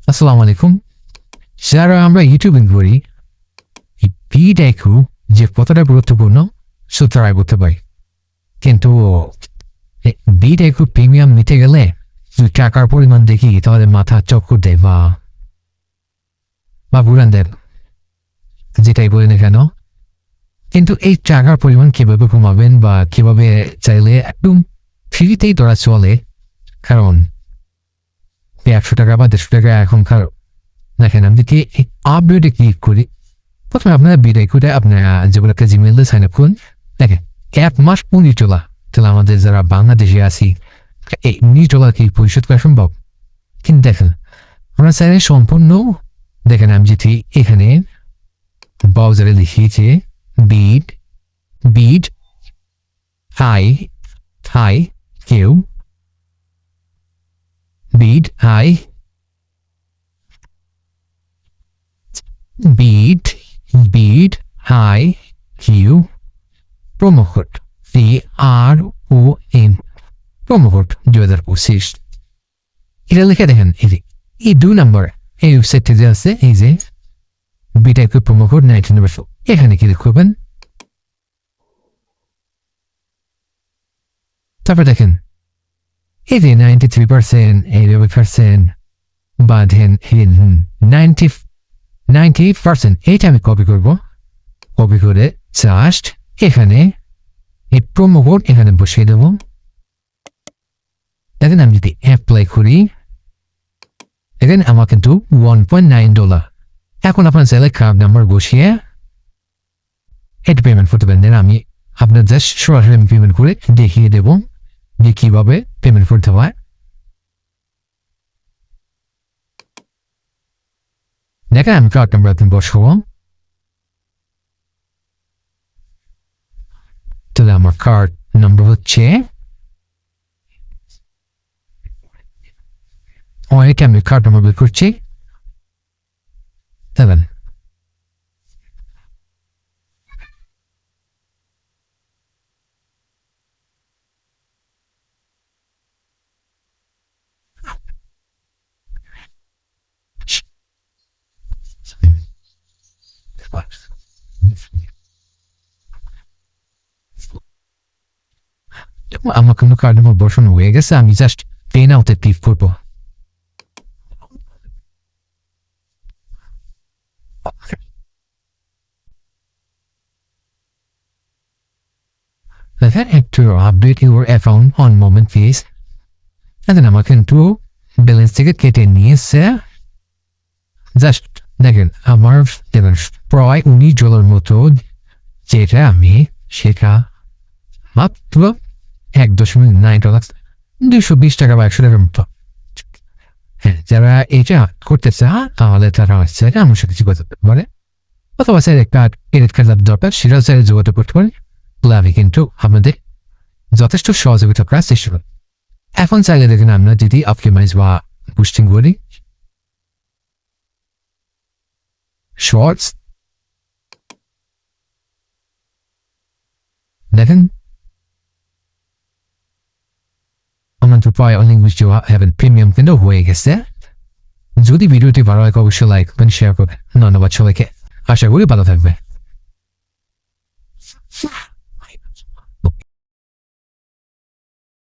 আসসালামু আলাইকুম। যারা আমরা ইউটিউবিং করি, এই ভিডিও যে কতটা গুরুত্বপূর্ণ সুতরাং বলতে পারি, কিন্তু ভিডিও প্রিমিয়াম নিতে গেলে যদি টাকার পরিমাণ দেখি তাহলে মাথা চক্কর দেয় বা ঘুরান দেন, যেটাই বলি না কেন। কিন্তু এই টাকার পরিমাণ কিভাবে কমাবেন বা কিভাবে চাইলে একদম ফ্রিতেই ধরা চলে, কারণ 100 টাকা বা 150 টাকা এখনকার দেখেন। আমি যদি আপডেটে ক্লিক করি, প্রথমে আপনারা ভিডিও করে আপনারা যেগুলোকে জিমেল দিয়ে সাইন আপ করুন। দেখেন, 1 মাস $15, তাহলে আমাদের যারা বাংলাদেশে আছি এই $19 কি পরিশোধ করা সম্ভব? কিন্তু দেখেন, আমরা চাইলে সম্পূর্ণ, দেখেন আমি যদি এখানে ব্রাউজারে লিখিয়েছি bid high Q bid high Q promo code CROM promo code 2025। এটা লিখে দেখেন, এই 2 নম্বর এই ওয়েবসাইটে যে আছে, এই যে বিটাইপের প্রোমো কোড 19 এখানে ক্লিক করবেন। তারপর দেখেন এই যে 93%, 88% বা দেখেন 98%, এইটা আমি কপি করে জাস্ট এখানে এই প্রোমো কোড এখানে বসিয়ে দেবো। দেখেন আমি যদি অ্যাপ্লাই করি, দেখেন আমার কিন্তু $1.9। এখন আপনার চাইলে কার্ড নাম্বার বসিয়ে এটা পেমেন্ট করতে পারেন। আমি আপনার জাস্ট সরাসরি পেমেন্ট করে দেখিয়ে দেবো যে কিভাবে পেমেন্ট করতে হয়। দেখেন আমি কার্ড নাম্বার আপনি বসাবো, তাহলে আমার কার্ড নাম্বার হচ্ছে অনেকে আমি কার্ড নাম্বার বের করছি 7 আমার কোনো কার্ড নাম্বার বসানো হয়ে গেছে। আমি জাস্ট পেন আউটে ক্লিক করবো। দেখেন একটু update your account on moment please. দেখেন আমার কিন্তু ব্যালেন্স থেকে কেটে নিয়েছে। জাস্ট দেখেন আমার দেখেন প্রায় $19 মতো, যেটা আমি সেটা মাত্র $1.9, $220 বা 100 মতো। হ্যাঁ, যারা এটা করতে চায় তাহলে তারা হচ্ছে আমার সাথে যোগাযোগ করতে পারে, অথবা স্যার একটা ক্রেডিট কার্ড দরকার সেটাও স্যার যোগাযোগ করতে পারে। আমি কিন্তু আপনাদের যথেষ্ট সহযোগিতা করার চেষ্টা করি। এখন চাইলে দেখেন আমরা যদি অপটিমাইজ বা বুস্টিং করি, শর্টস দেখেন আমাদের প্রায় অনেক বেশি প্রিমিয়াম কিন্তু হয়ে গেছে। যদি ভিডিওটি ভালো লাগে অবশ্যই লাইক করবেন, শেয়ার করবেন। ধন্যবাদ সবাইকে, আশা করি ভালো থাকবে।